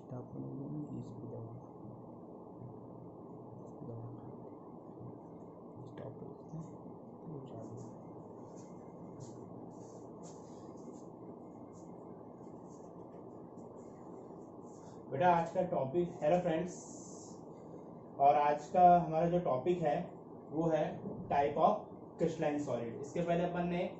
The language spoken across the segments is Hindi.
स्टॉप होने इस पे दबाना, स्टॉप वो चालू। बेटा आज का टॉपिक, हेलो फ्रेंड्स, और आज का हमारा जो टॉपिक है वो है टाइप ऑफ क्रिस्टलाइन सॉलिड। इसके पहले अपन ने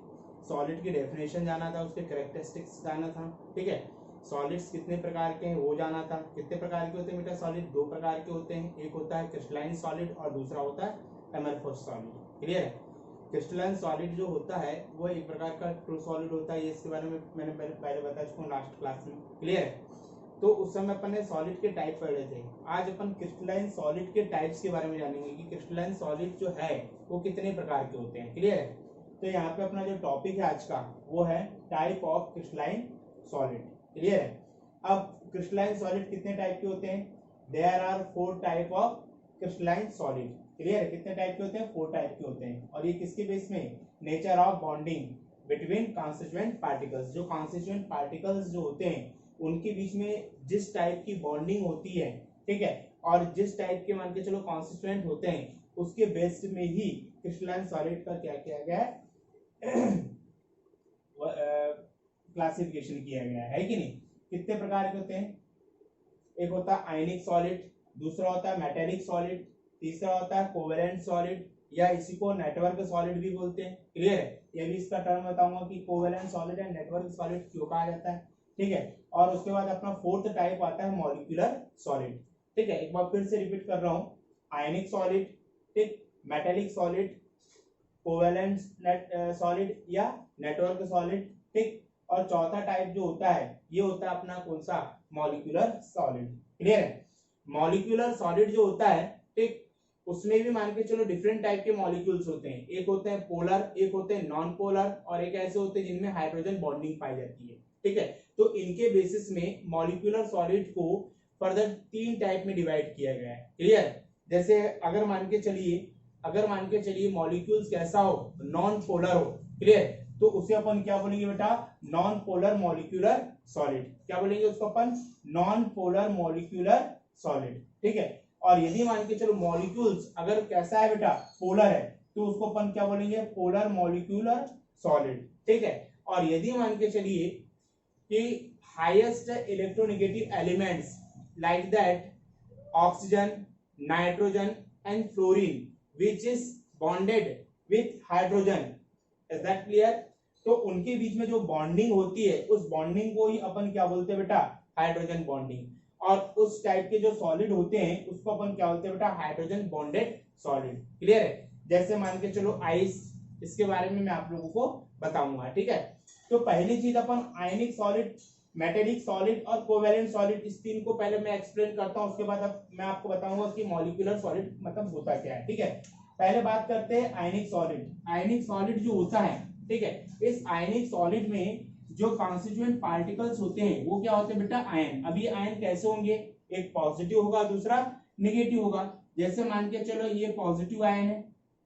सॉलिड की डेफिनेशन जाना था, उसके कैरेक्टरिस्टिक्स जाना था, ठीक है। सॉलिड्स कितने प्रकार के हैं वो जाना था। कितने प्रकार के होते हैं बेटा सॉलिड? दो प्रकार के होते हैं, एक होता है क्रिस्टलाइन सॉलिड और दूसरा होता है एमरफोस सॉलिड। क्लियर है? क्रिस्टलाइन सॉलिड जो होता है वो एक प्रकार का ट्रू सॉलिड होता है, ये इसके बारे में मैंने पहले बता चुका हूँ लास्ट क्लास में। क्लियर है? तो उस समय अपन ने सॉलिड के टाइप पढ़े थे। आज अपन क्रिस्टलाइन सॉलिड के टाइप्स के बारे में जानेंगे कि क्रिस्टलाइन सॉलिड जो है वो कितने प्रकार के होते हैं। क्लियर है? तो यहाँ पे अपना जो टॉपिक है आज का वो है type of crystalline solid. Clear है? अब क्रिस्टलाइन सॉलिड कितने टाइप के होते हैं? There are 4 type of crystalline solid. Clear है? कितने टाइप के होते हैं? 4 टाइप के होते हैं। और ये किसके बेस में? Nature of bonding between constituent particles. जो कॉन्स्टिट्यूएंट पार्टिकल्स जो होते हैं उनके बीच में जिस टाइप की बॉन्डिंग होती है, ठीक है, और जिस टाइप के मान के चलो कॉन्स्टिट्यूएंट होते हैं, उसके बेस में ही क्रिस्टलाइन सॉलिड का क्या किया गया है, क्लासिफिकेशन किया गया है कि नहीं। कितने प्रकार के होते हैं? एक होता है आयनिक सॉलिड, दूसरा होता है मेटेलिक सॉलिड, तीसरा होता है कोवेलेंट सॉलिड या इसी को नेटवर्क सॉलिड भी बोलते हैं। क्लियर है? ये भी इसका टर्म बताऊंगा कि covalent solid and network solid क्यों कहा जाता है, ठीक है। और उसके बाद अपना 4th टाइप आता है मॉलिक्यूलर सॉलिड। ठीक है, एक बार फिर से रिपीट कर रहा हूं, आयनिक सॉलिड, ठीक, मेटेलिक सॉलिड, कोवेलेंट सॉलिड या नेटवर्क सॉलिड, ठीक। और चौथा टाइप जो होता है ये होता है अपना कौन सा? Molecular solid. क्लियर है? मॉलिक्यूलर सॉलिड जो होता है, ठीक, उसमें भी मान के चलो डिफरेंट टाइप के मॉलिक्यूल्स होते हैं। एक होते हैं पोलर, एक होते हैं नॉन पोलर, और एक ऐसे होते हैं जिनमें हाइड्रोजन बॉन्डिंग पाई जाती है। ठीक है, तो इनके बेसिस में मॉलिक्यूलर सॉलिड को फर्दर 3 टाइप में डिवाइड किया गया है। क्लियर? जैसे अगर मान के चलिए मॉलिक्यूल्स कैसा हो? नॉन पोलर हो। क्लियर? तो उसे अपन क्या बोलेंगे बेटा? Non polar molecular solid. क्या बोलेंगे उसको अपन? Non polar molecular solid. ठीक है, और यदि मान के चलो मॉलिक्यूल्स अगर कैसा है बेटा? पोलर है, तो उसको अपन क्या बोलेंगे? Polar molecular solid. ठीक है, और यदि मान के चलिए कि highest electronegative elements like that oxygen, nitrogen and fluorine which is bonded with hydrogen, is that clear? तो उनके बीच में जो बॉन्डिंग होती है उस बॉन्डिंग को ही अपन क्या बोलते हैं बेटा? Hydrogen bonding. और उस टाइप के जो सॉलिड होते हैं उसको अपन क्या बोलते हैं बेटा? Hydrogen bonded solid. क्लियर है? जैसे मान के चलो आइस, इसके बारे में मैं आप लोगों को बताऊंगा। ठीक है, तो पहली चीज अपन आयनिक सॉलिड, मेटेलिक सॉलिड और कोवेलेंट सॉलिड, इस तीन को पहले मैं एक्सप्लेन करता हूं, उसके बाद अब मैं आपको बताऊंगा कि मॉलिक्यूलर सॉलिड मतलब होता क्या है। ठीक है, पहले बात करते हैं आयनिक सॉलिड। आयनिक सॉलिड जो होता है, ठीक है, इस आयनिक सॉलिड में जो कॉन्स्टिट्यूएंट पार्टिकल्स होते हैं वो क्या होते हैं बेटा? आयन। अब ये आयन कैसे होंगे? एक पॉजिटिव होगा, दूसरा निगेटिव होगा। जैसे मान के चलो ये पॉजिटिव आयन है,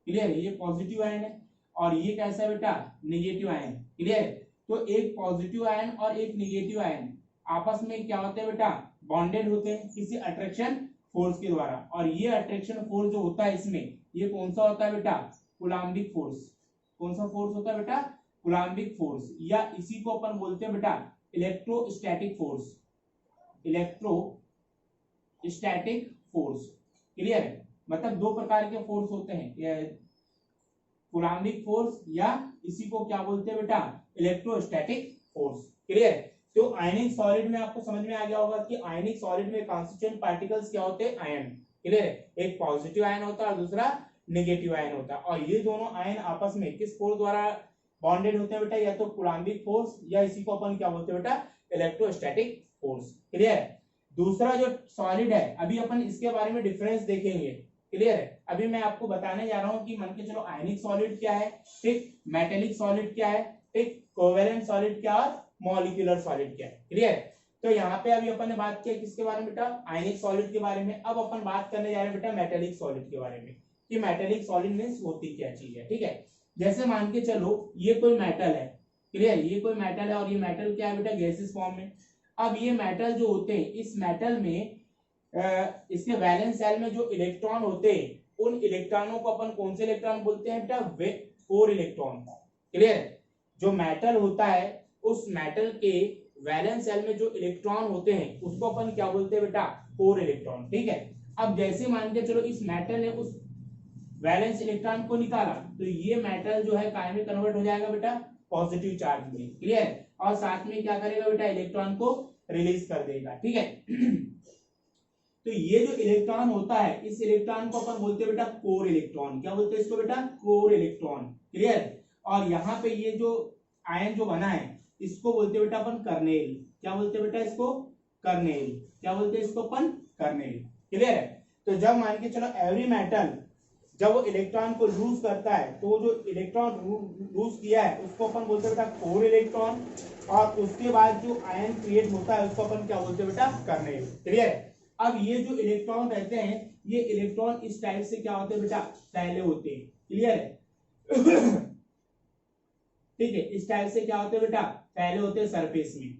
क्लियर है, ये पॉजिटिव आयन है, और ये कैसा है बेटा? Negative ion. क्लियर है? तो एक पॉजिटिव आयन और एक निगेटिव आयन आपस में क्या होते हैं बेटा? बॉन्डेड होते हैं किसी अट्रैक्शन फोर्स के द्वारा। और ये अट्रैक्शन फोर्स जो होता है इसमें, ये कौन सा होता है बेटा? Coulombic force. कौन सा फोर्स होता है बेटा? कूलाम्बिक फोर्स, या इसी को अपन बोलते हैं बेटा electrostatic force. Electrostatic force. Clear है? मतलब 2 प्रकार के फोर्स होते हैं, कूलाम्बिक फोर्स या इसी को क्या बोलते हैं बेटा? Electrostatic force. क्लियर? तो आयनिक सॉलिड में आपको समझ में आ गया होगा कि आयनिक सॉलिड में कॉन्स्टिट्यूएंट पार्टिकल्स क्या होते हैं? आयन। क्लियर है? एक पॉजिटिव आयन होता है और दूसरा नेगेटिव आयन होता है, और ये दोनों आयन आपस में किस फोर्स द्वारा बॉन्डेड होते हैं बेटा? या तो कूलाम्बिक फोर्स या इसी को अपन क्या बोलते हैं बेटा? Electrostatic force. क्लियर है? दूसरा जो सॉलिड है, अभी अपन इसके बारे में डिफरेंस देखेंगे। क्लियर है? अभी मैं आपको बताने जा रहा हूं कि मान के चलो आयनिक सॉलिड क्या है, ठीक, मेटेलिक सॉलिड क्या है, ठीक, कोवेलेंट सॉलिड क्या और मॉलिक्यूलर सॉलिड क्या है। क्लियर? तो यहाँ पे अभी अपन ने बात की किसके बारे में बेटा? आयनिक सॉलिड के बारे में। अब अपन बात करने जा रहे हैं बेटा मेटेलिक सॉलिड के बारे में कि मेटेलिक सॉलिड मींस होती क्या चीज है। ठीक है, जैसे मान के चलो ये कोई मेटल है। क्लियर? ये कोई मेटल है और ये मेटल क्या है बेटा? गैसेस फॉर्म में। अब ये मेटल जो होते हैं, इस मेटल में इसके वैलेंस शेल में जो इलेक्ट्रॉन होते हैं, उन इलेक्ट्रॉनों को अपन कौन से इलेक्ट्रॉन बोलते हैं बेटा? Core electron. क्लियर? जो मेटल होता है, उस मेटल के वैलेंस शेल में जो इलेक्ट्रॉन होते हैं उसको अपन क्या बोलते हैं बेटा? Core electron. ठीक है। अब जैसे मान के चलो इस मेटल ने उस वैलेंस इलेक्ट्रॉन को निकाला, तो ये मेटल जो है काय में कन्वर्ट हो जाएगा बेटा? पॉजिटिव चार्ज में। क्लियर? और साथ में क्या करेगा बेटा? इलेक्ट्रॉन को रिलीज कर देगा। ठीक है। तो ये जो इलेक्ट्रॉन होता है, इस इलेक्ट्रॉन को अपन बोलते हैं बेटा कोर इलेक्ट्रॉन। क्या बोलते हैं इसको बेटा? Core electron. क्लियर? और यहाँ पे ये जो आयन जो बना है, इसको बोलते हैं बेटा अपन कर्नेल। क्या बोलते हैं बेटा इसको? कर्नेल। क्या बोलते हैं इसको अपन? कर्नेल। क्लियर है? तो जब मान के चलो एवरी मेटल जब वो इलेक्ट्रॉन को लूज करता है, तो जो इलेक्ट्रॉन लूज किया है उसको अपन बोलते हैं बेटा कोर इलेक्ट्रॉन, और उसके बाद जो आयन क्रिएट होता है उसको अपन क्या बोलते हैं बेटा? कर्नेल। क्लियर है? अब ये जो इलेक्ट्रॉन रहते हैं, ये इलेक्ट्रॉन इस टाइप से क्या होते हैं बेटा? फैले होते हैं। क्लियर है? ठीक है, इस टाइप से क्या होते हैं बेटा? फैले होते हैं सरफेस में।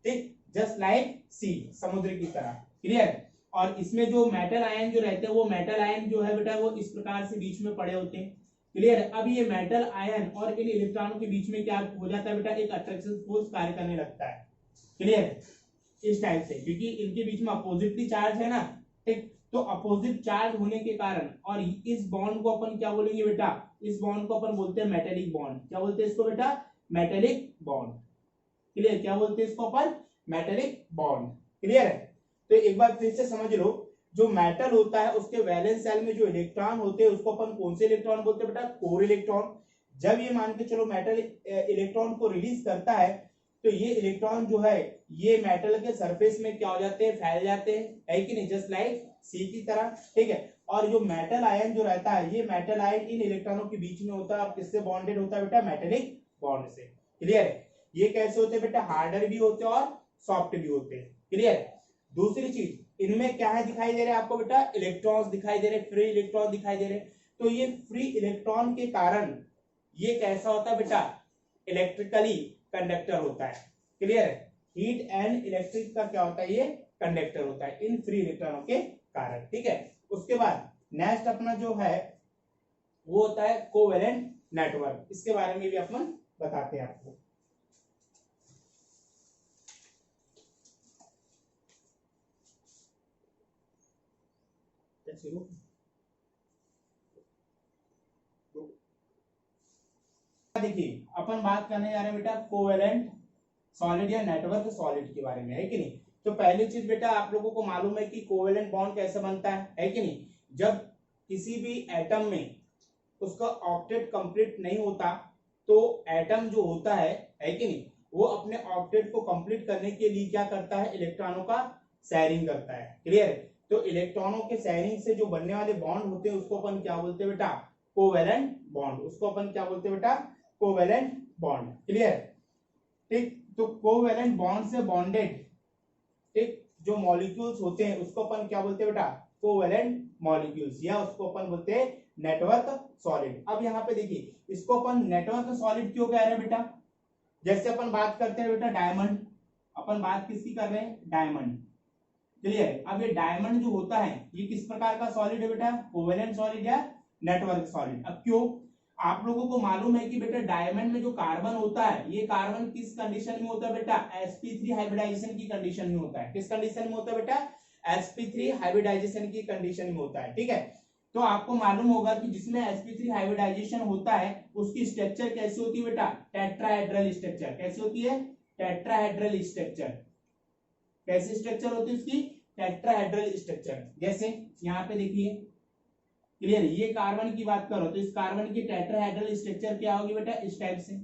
ठीक, जस्ट लाइक सी, समुद्र की तरह। क्लियर? और इसमें जो मेटल आयन जो रहते हैं, वो मेटल आयन जो है बेटा वो इस प्रकार से बीच में पड़े होते हैं। क्लियर? अब ये मेटल आयन और इन इलेक्ट्रॉनों के बीच में क्या हो जाता है बेटा? एक अट्रैक्शन फोर्स कार्य करने लगता है। क्लियर? इस टाइप से, क्योंकि इनके बीच में अपोजिटली चार्ज है ना। ठीक, तो अपोजिट चार्ज होने के कारण, और इस बॉन्ड को अपन क्या बोलेंगे बेटा? इस बॉन्ड को अपन बोलते हैं मेटेलिक बॉन्ड। क्या बोलते हैं इसको बेटा? Metallic bond. क्लियर? क्या बोलते हैं इसको अपन? Metallic bond. क्लियर है? तो एक बार फिर से समझ लो, जो मेटल होता है उसके वैलेंस शेल में जो इलेक्ट्रॉन होते हैं उसको अपन कौन से इलेक्ट्रॉन बोलते हैं बेटा? Core electron. जब ये मान के चलो मेटल इलेक्ट्रॉन को रिलीज करता है, तो ये इलेक्ट्रॉन जो है ये मेटल के सरफेस में क्या हो जाते हैं? फैल जाते हैं, है कि नहीं? जस्ट लाइक सी की तरह। ठीक है। और जो मेटल आयन जो रहता है, ये मेटल आयन इन इलेक्ट्रॉनों के बीच में होता है, और किससे बॉन्डेड होता है बेटा? मेटेलिक बॉन्ड से। क्लियर है? ये कैसे होते हैं बेटा? हार्डर भी होते हैं और सॉफ्ट भी होते हैं। क्लियर? दूसरी चीज, इनमें क्या है दिखाई दे रहे हैं आपको बेटा? इलेक्ट्रॉन्स दिखाई दे रहे, फ्री इलेक्ट्रॉन दिखाई दे रहे। तो ये फ्री इलेक्ट्रॉन के कारण ये कैसा होता है बेटा? इलेक्ट्रिकली कंडक्टर होता है। क्लियर है? हीट एंड इलेक्ट्रिक का क्या होता है? ये कंडक्टर होता है इन फ्री इलेक्ट्रॉनों के कारण। ठीक है। उसके बाद नेक्स्ट अपना जो है वो होता है कोवेलेंट नेटवर्क। इसके बारे में भी अपन बताते हैं आपको। देखिए, अपन बात करने जा रहे हैं बेटा कोवेलेंट सॉलिड या नेटवर्क सॉलिड के बारे में, है कि नहीं? तो पहली चीज बेटा आप लोगों को मालूम है कि कोवेलेंट बॉन्ड कैसे बनता है कि नहीं? जब किसी भी एटम में उसका ऑक्टेट कंप्लीट नहीं होता, तो एटम जो होता है कि नहीं, वो अपने ऑक्टेट को कंप्लीट करने के लिए क्या करता है? इलेक्ट्रॉनों का शेयरिंग करता है। क्लियर? तो इलेक्ट्रॉनों के शेयरिंग से जो बनने वाले बॉन्ड होते हैं उसको अपन क्या बोलते हैं बेटा? Covalent bond. उसको अपन क्या बोलते हैं बेटा? Covalent bond. क्लियर? ठीक, तो कोवेलेंट बॉन्ड से बॉन्डेड ठीक जो मॉलिक्यूल्स होते हैं उसको अपन क्या बोलते हैं बेटा? कोवेलेंट मॉलिक्यूल्स, या उसको अपन बोलते हैं नेटवर्क सॉलिड। अब यहाँ पे देखिए, इसको अपन नेटवर्क सॉलिड क्यों कह रहे हैं बेटा? जैसे अपन बात करते हैं बेटा डायमंड, अपन बात किसकी कर रहे हैं? डायमंड। क्लियर? अब ये डायमंड जो होता है ये किस प्रकार का सॉलिड है बेटा? कोवेलेंट सॉलिड या नेटवर्क सॉलिड। अब क्यों? आप लोगों को मालूम है कि बेटा डायमंड में जो कार्बन होता है, ये कार्बन किस कंडीशन में होता है बेटा? sp3 हाइब्रिडाइजेशन की कंडीशन में होता है। किस कंडीशन में होता है बेटा? sp3 हाइब्रिडाइजेशन की कंडीशन में होता है। ठीक है। तो आपको मालूम होगा कि जिसमें sp3 हाइब्रिडाइजेशन होता है उसकी स्ट्रक्चर कैसी होती है बेटा? Tetrahedral structure. कैसी होती है? Tetrahedral structure. कैसी स्ट्रक्चर होती है उसकी? Tetrahedral structure. जैसे यहाँ पे देखिए, क्लियर? ये कार्बन की बात करो तो इस कार्बन की टेट्राहेड्रल स्ट्रक्चर क्या होगी बेटा? इस टाइप से।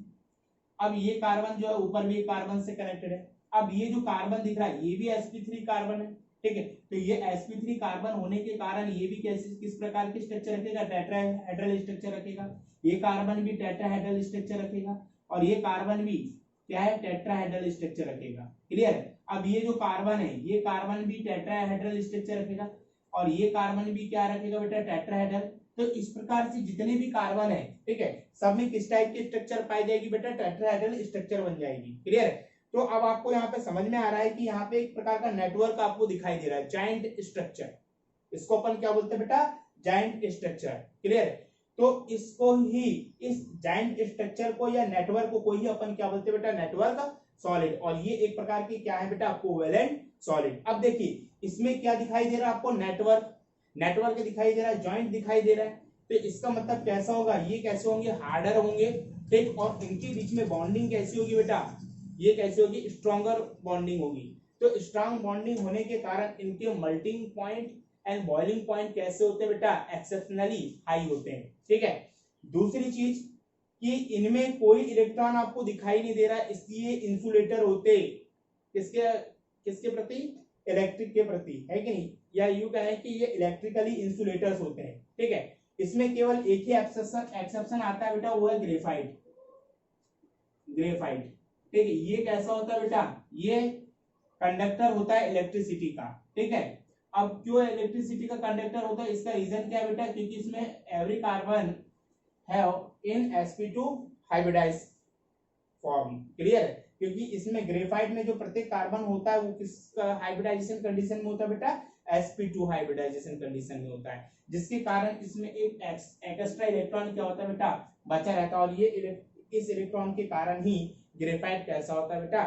अब ये कार्बन जो है ऊपर भी कार्बन से कनेक्टेड है। अब ये जो कार्बन दिख रहा है ये भी sp3 कार्बन है। ठीक है। तो ये sp3 कार्बन होने के कारण ये भी कैसे किस प्रकार की स्ट्रक्चर रखेगा? टेट्राहेड्रल स्ट्रक्चर रखेगा। ये कार्बन भी टेट्राहेड्रल स्ट्रक्चर रखेगा, और ये कार्बन भी क्या है? टेट्राहेड्रल स्ट्रक्चर रखेगा। क्लियर? अब ये जो कार्बन है ये कार्बन भी टेट्राहेड्रल स्ट्रक्चर रखेगा, और ये कार्बन भी क्या रखेगा बेटा? टेट्राहेड्रल। तो इस प्रकार से जितने भी कार्बन है, ठीक है, सब में किस टाइप की स्ट्रक्चर पाई जाएगी बेटा? टेट्राहेड्रल स्ट्रक्चर बन जाएगी। क्लियर है? तो अब आपको यहाँ पे समझ में आ रहा है कि यहाँ पे एक प्रकार का नेटवर्क आपको दिखाई दे रहा है, जाइंट स्ट्रक्चर। इसको अपन क्या बोलते हैं बेटा, जाइंट स्ट्रक्चर। क्लियर है? तो इसको ही, इस जाइंट स्ट्रक्चर को या नेटवर्क को ही अपन क्या बोलते हैं बेटा, नेटवर्क सॉलिड। और ये एक प्रकार की क्या है बेटा, कोवेलेंट सॉलिड। अब देखिए इसमें क्या दिखाई दे रहा है आपको, नेटवर्क, नेटवर्क दिखाई दे रहा है, जॉइंट दिखाई दे रहा है। तो इसका मतलब कैसा होगा, ये कैसे होंगे, हार्डर होंगे, ठीक। और इनके बीच में बॉन्डिंग कैसी होगी बेटा, ये कैसी होगी, स्ट्रॉन्गर बॉन्डिंग होगी। तो स्ट्रॉन्ग बॉन्डिंग होने के कारण इनके melting point and boiling point कैसे होते हैं बेटा, एक्सेप्शनली हाई होते हैं, ठीक है। दूसरी चीज कि इनमें कोई इलेक्ट्रॉन आपको दिखाई नहीं दे रहा, इसलिए इंसुलेटर होते किसके किसके प्रति, इलेक्ट्रिक के प्रति, है कि नहीं, या यूं कहें कि ये इलेक्ट्रिकली इंसुलेटर्स होते हैं, ठीक है। इसमें केवल एक ही एक्सेप्शन आता है बेटा, वो है ग्रेफाइट, ग्रेफाइट, ठीक है। ये कैसा होता है बेटा, ये कंडक्टर होता है इलेक्ट्रिसिटी का, ठीक है। अब क्यों इलेक्ट्रिसिटी का कंडक्टर होता है, इसका रीजन क्या है बेटा, क्योंकि इसमें every carbon have in sp2 hybridise form. Clear है? क्योंकि इसमें ग्रेफाइट में जो प्रत्येक कार्बन होता है वो किस हाइब्रिडाइजेशन कंडीशन में होता है बेटा, sp2 हाइब्रिडाइजेशन कंडीशन में होता है, जिसके कारण इसमें एक एक्स्ट्रा इलेक्ट्रॉन क्या होता है बेटा, बचा रहता है। और ये इस इलेक्ट्रॉन के कारण ही ग्रेफाइट कैसा होता है बेटा,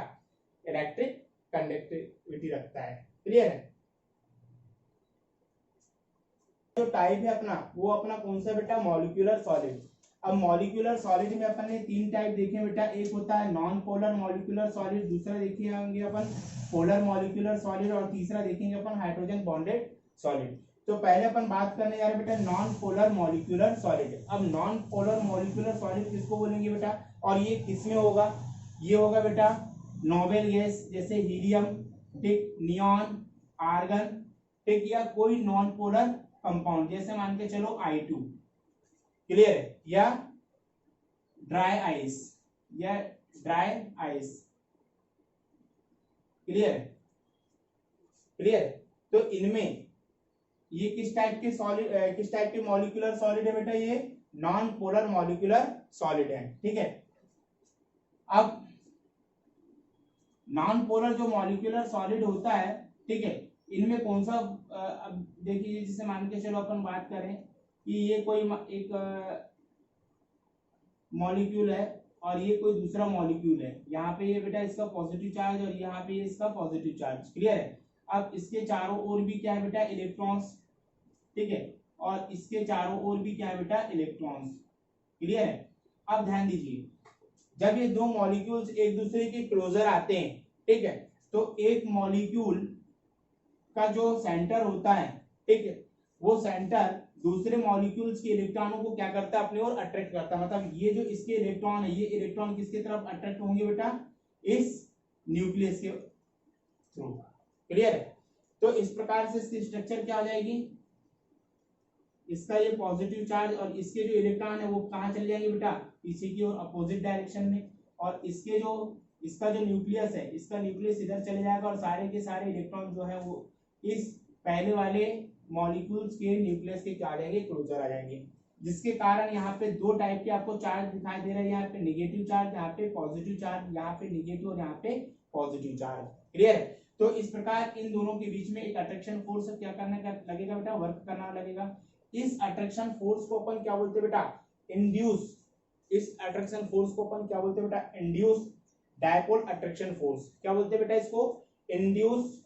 इलेक्ट्रिक कंडक्टिविटी रखता है। क्लियर है? जो टाइप है अपना, वो अपना कौन सा बेटा, मॉलिक्यूलर सॉलिड। अब मॉलिक्यूलर सॉलिड में अपन ने तीन टाइप देखे बेटा, एक होता है नॉन पोलर मॉलिक्यूलर सॉलिड, दूसरा देखे होंगे अपन पोलर मॉलिक्यूलर सॉलिड, और तीसरा देखेंगे अपन हाइड्रोजन बॉन्डेड सॉलिड। तो पहले अपन बात करने जा रहे बेटा नॉन पोलर मॉलिक्यूलर सॉलिड। अब नॉन पोलर मॉलिक्यूलर सॉलिड किसको बोलेंगे बेटा, और ये किसमें होगा, ये होगा बेटा नोबेल गैस जैसे हीलियम, ठीक, नियॉन, आर्गन, ठीक, या कोई नॉन पोलर कंपाउंड जैसे मान के चलो I2। क्लियर है? या ड्राई आइस, या ड्राई आइस। क्लियर है? क्लियर है? तो इनमें ये किस टाइप के सॉलिड, किस टाइप के मॉलिक्यूलर सॉलिड है बेटा, ये नॉन पोलर मॉलिक्यूलर सॉलिड है, ठीक है। अब नॉन पोलर जो मॉलिक्यूलर सॉलिड होता है, ठीक है, इनमें कौन सा, अब देखिए जैसे मान के चलो अपन बात करें कि ये कोई एक मॉलिक्यूल है और ये कोई दूसरा मॉलिक्यूल है, यहाँ पे ये बेटा इसका पॉजिटिव चार्ज और यहाँ पे इसका पॉजिटिव चार्ज। क्लियर है? अब इसके चारों ओर भी क्या है बेटा, इलेक्ट्रॉन्स, ठीक है, और इसके चारों ओर भी क्या है बेटा, इलेक्ट्रॉन्स। क्लियर है? अब ध्यान दीजिए, जब ये दो मॉलिक्यूल्स एक दूसरे के क्लोजर आते हैं, ठीक है, तो एक मॉलिक्यूल का जो सेंटर होता है, ठीक है, वो सेंटर दूसरे मॉलिक्यूल्स के इलेक्ट्रॉनों को क्या करता है, अपनी ओर अट्रैक्ट करता है। मतलब ये जो इसके इलेक्ट्रॉन है, ये इलेक्ट्रॉन किसकी तरफ अट्रैक्ट होंगे बेटा, इस न्यूक्लियस के थ्रू। क्लियर है? तो इस प्रकार से इसकी स्ट्रक्चर क्या हो जाएगी, इसका ये पॉजिटिव चार्ज और इसके जो इलेक्ट्रॉन है वो कहाँ चले जाएंगे बेटा, पीछे की ओर अपोजिट डायरेक्शन में, और इसके जो इसका जो न्यूक्लियस है, इसका न्यूक्लियस इधर चले जाएगा और सारे के सारे इलेक्ट्रॉन जो है वो इस पहले वाले मॉलिक्यूल्स के न्यूक्लियस के क्या आ जाएंगे, क्लोजर आ जाएंगे, जिसके कारण यहाँ पे दो टाइप के आपको चार्ज दिखाई दे रहे हैं, यहाँ पे निगेटिव चार्ज, यहाँ पे पॉजिटिव चार्ज, यहाँ पे निगेटिव और यहाँ पे पॉजिटिव चार्ज। क्लियर है? तो इस प्रकार इन दोनों के बीच में एक अट्रैक्शन फोर्स क्या करने का लगेगा बेटा, वर्क करना लगेगा। इस अट्रैक्शन फोर्स को अपन क्या बोलते हैं बेटा, इंड्यूस। इस अट्रैक्शन फोर्स को अपन क्या बोलते हैं बेटा, इंड्यूस डायपोल अट्रैक्शन फोर्स। क्या बोलते हैं बेटा इसको, इंड्यूस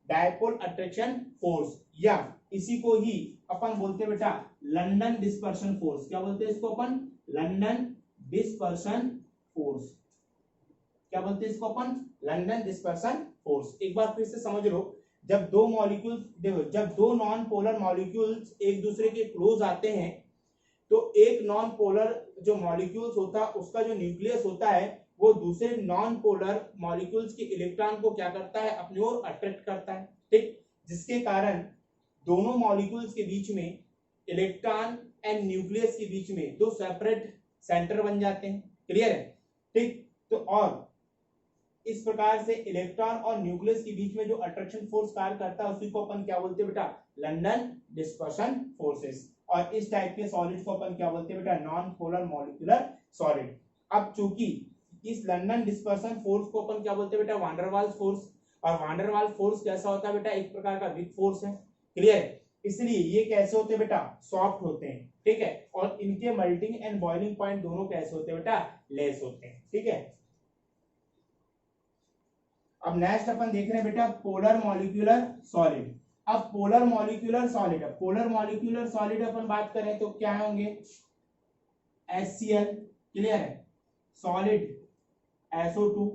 डायपोल अट्रैक्शन फोर्स, या इसी को ही अपन बोलते हैं बेटा लंदन डिस्पर्शन फोर्स। क्या बोलते हैं इसको अपन, लंदन डिस्पर्शन फोर्स। क्या बोलते हैं इसको अपन, लंदन डिस्पर्शन फोर्स। एक बार फिर से समझ लो, जब दो मॉलिक्यूल्स, देखो जब दो नॉन पोलर मॉलिक्यूल्स एक दूसरे के क्लोज आते हैं, तो एक नॉन पोलर जो मॉलिक्यूल्स होता है उसका जो न्यूक्लियस होता है वो दूसरे नॉन पोलर मॉलिक्यूल्स के इलेक्ट्रॉन को क्या करता है, अपनी ओर अट्रैक्ट करता है, ठीक, जिसके कारण दोनों मॉलिक्यूल्स के बीच में, इलेक्ट्रॉन एंड न्यूक्लियस के बीच में दो सेपरेट सेंटर बन जाते हैं। क्लियर है? ठीक, तो और इस प्रकार से इलेक्ट्रॉन और न्यूक्लियस के बीच में जो अट्रैक्शन फोर्स कार्य करता है उसी को अपन क्या बोलते हैं बेटा, लंदन डिस्पर्शन फोर्सेस। और इस टाइप के सॉलिड को अपन क्या बोलते हैं बेटा, नॉन पोलर मॉलिक्यूलर सॉलिड। अब चूंकि इस लंदन डिस्पर्सन फोर्स को अपन क्या बोलते हैं बेटा, वांडरवाल्स फोर्स। और वांडरवाल्स फोर्स कैसा होता है बेटा, एक प्रकार का वीक फोर्स है, क्लियर है। इसलिए ये कैसे होते हैं बेटा, सॉफ्ट होते हैं, ठीक है। और इनके मेल्टिंग एंड बॉइलिंग पॉइंट दोनों कैसे होते हैं बेटा, लेस होते हैं, ठीक है। अब नेक्स्ट अपन देख रहे हैं बेटा पोलर मॉलिक्यूलर सॉलिड। अब polar molecular solid, polar molecular solid अपन बात करें तो क्या होंगे, HCl, क्लियर है, सॉलिड SO2,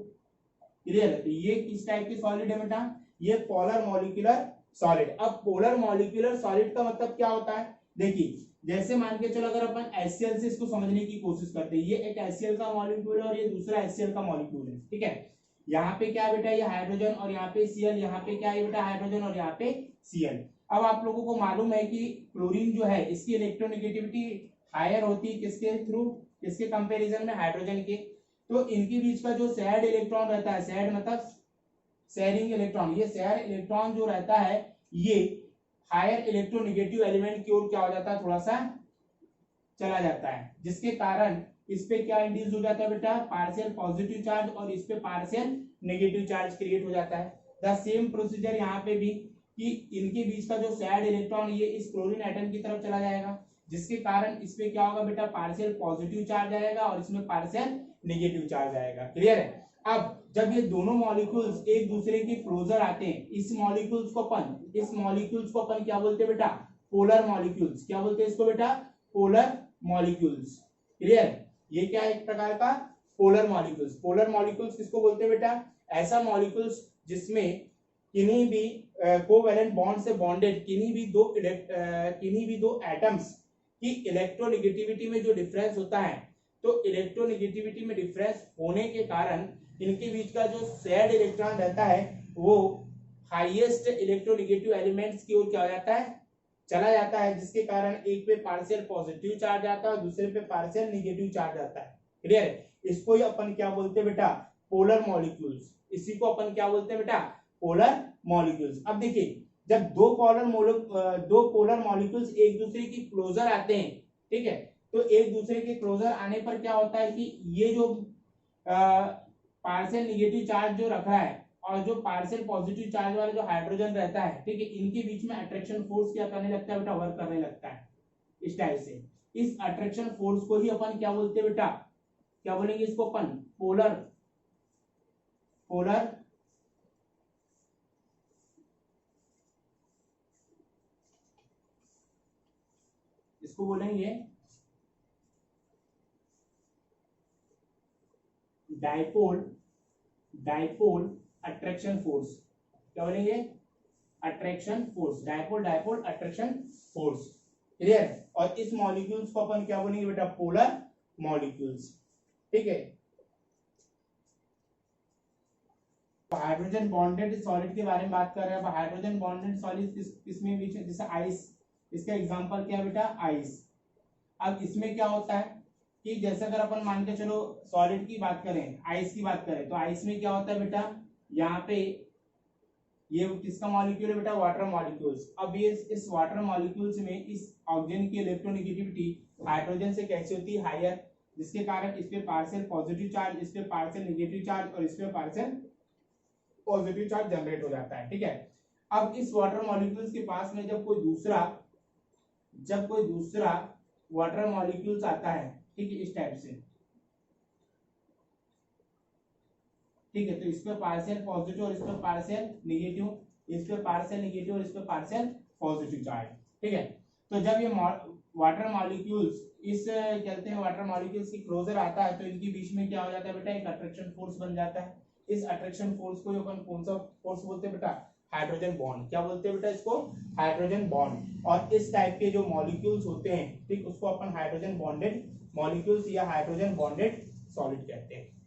क्लियर है। तो ये किस टाइप की सॉलिड है बेटा, ये पोलर मॉलिक्यूलर सॉलिड। अब पोलर मॉलिक्यूलर सॉलिड का मतलब क्या होता है, देखिए जैसे मान के चलो अगर अपन HCl से इसको समझने की कोशिश करते हैं, ये एक HCl का मॉलिक्यूल है और ये दूसरा HCl का मॉलिक्यूल है, ठीक है। यहाँ पे क्या बेटा, ये हाइड्रोजन और यहाँ पे Cl, यहाँ पे क्या है बेटा, हाइड्रोजन और यहाँ पे Cl। अब आप लोगों को मालूम है कि क्लोरीन जो है इसकी इलेक्ट्रोनेगेटिविटी हायर होती है किसके थ्रू, किसके कंपैरिजन में, हाइड्रोजन के। तो इनके बीच का जो शेयर्ड इलेक्ट्रॉन रहता है, शेयर्ड मतलब शेयरिंग इलेक्ट्रॉन, ये शेयर इलेक्ट्रॉन जो रहता है ये हायर इलेक्ट्रोनेगेटिव एलिमेंट की ओर क्या हो जाता है, थोड़ा सा चला जाता है, जिसके कारण इस पे क्या इंड्यूस हो जाता है बेटा, पार्शियल पॉजिटिव चार्ज और इस पे पार्शियल नेगेटिव चार्ज क्रिएट हो जाता है। द सेम प्रोसीजर यहाँ पे भी, कि इनके बीच का जो शेयर्ड इलेक्ट्रॉन ये इस क्लोरीन एटम की तरफ चला जाएगा, जिसके कारण इस पे क्या होगा बेटा, पार्शियल पॉजिटिव चार्ज आएगा और इसमें पार्शियल नेगेटिव चार्ज आएगा, क्लियर है। अब जब ये दोनों मॉलिक्यूल्स एक दूसरे के क्लोजर आते हैं, इस मॉलिक्यूल्स को अपन क्या बोलते हैं बेटा, पोलर मॉलिक्यूल्स। क्या बोलते हैं इसको बेटा, पोलर मॉलिक्यूल्स, क्लियर। ये क्या है, एक प्रकार का पोलर मॉलिक्यूल्स। पोलर मॉलिक्यूल्स किसको बोलते हैं बेटा, ऐसा मॉलिक्यूल्स जिसमें किन्हीं भी कोवैलेंट बॉन्ड से बॉन्डेड किन्हीं भी दो एटम्स की इलेक्ट्रोनेगेटिविटी में जो डिफरेंस होता है, तो इलेक्ट्रोनेगेटिविटी में डिफरेंस होने के कारण इनके बीच का जो शेयर्ड इलेक्ट्रॉन रहता है वो हाईएस्ट इलेक्ट्रोनेगेटिव एलिमेंट्स की ओर क्या हो जाता है, चला जाता है, जिसके कारण एक पे पार्शियल पॉजिटिव चार्ज आता है और दूसरे पे पार्शियल नेगेटिव चार्ज आता है, क्लियर है। इसको ही अपन क्या बोलते हैं बेटा, पोलर मॉलिक्यूल्स। इसी को अपन क्या बोलते हैं बेटा, पोलर मॉलिक्यूल्स। अब देखिए जब दो पोलर मॉलिक्यूल्स एक दूसरे की क्लोजर आते हैं, ठीक है, तो एक दूसरे के क्लोजर आने पर क्या होता है कि ये जो पार्शियल नेगेटिव चार्ज जो रखा है और जो पार्शियल पॉजिटिव चार्ज वाला जो हाइड्रोजन रहता है, ठीक है, इनके बीच में अट्रैक्शन फोर्स क्या करने लगता है बेटा, वर्क करने लगता है इस टाइप से। इस अट्रैक्शन फोर्स को ही अपन क्या बोलते हैं बेटा, क्या बोलेंगे इसको अपन, पोलर इसको बोलेंगे डाइपोल अट्रैक्शन फोर्स। क्या बोलेंगे, attraction force, dipole attraction force, clear. और इस मॉलिक्यूल्स को अपन क्या बोलेंगे बेटा, पोलर मॉलिक्यूल्स, ठीक है। हाइड्रोजन बॉन्डेड सॉलिड के बारे में बात कर रहे हैं। हाइड्रोजन बॉन्डेड सॉलिड किसमें बीच है, जैसे आइस, इसका एग्जांपल क्या है बेटा, आइस। अब इसमें क्या होता है कि जैसे अगर अपन मान के चलो सॉलिड की बात करें, आइस की बात करें, तो आइस में क्या होता है बेटा, यहाँ पे ये किसका मॉलिक्यूल है बेटा, वाटर मॉलिक्यूल्स। अब ये इस वाटर मॉलिक्यूल्स में इस ऑक्सीजन की इलेक्ट्रोनेगेटिविटी हाइड्रोजन से कैसी होती है, हायर, जिसके कारण इस पे पार्शियल पॉजिटिव चार्ज, इस पे पार्शियल नेगेटिव चार्ज और इस पे पार्शियल पॉजिटिव चार्ज जनरेट हो जाता है, ठीक है। अब इस वाटर मॉलिक्यूल्स के पास में जब कोई दूसरा वाटर मॉलिक्यूल्स आता है, ठीक है, इस टाइप से, ठीक है, तो इस पे पार्शियल पॉजिटिव और इस पे पार्शियल नेगेटिव, इस पे पार्शियल नेगेटिव और इस पे पार्शियल पॉजिटिव चार्ज, ठीक है। तो जब ये वाटर मॉलिक्यूल्स इस कहते हैं वाटर मॉलिक्यूल्स की क्लोजर आता है, तो इनके बीच में क्या हो जाता है बेटा, एक अट्रैक्शन फोर्स बन जाता है। इस अट्रैक्शन फोर्स को अपन कौन सा फोर्स बोलते हैं बेटा, हाइड्रोजन बॉन्ड। क्या बोलते हैं बेटा इसको, हाइड्रोजन बॉन्ड। और इस टाइप के जो मॉलिक्यूल्स होते हैं, ठीक, उसको अपन हाइड्रोजन बॉन्डेड मॉलिक्यूल्स या हाइड्रोजन बॉन्डेड सॉलिड कहते हैं।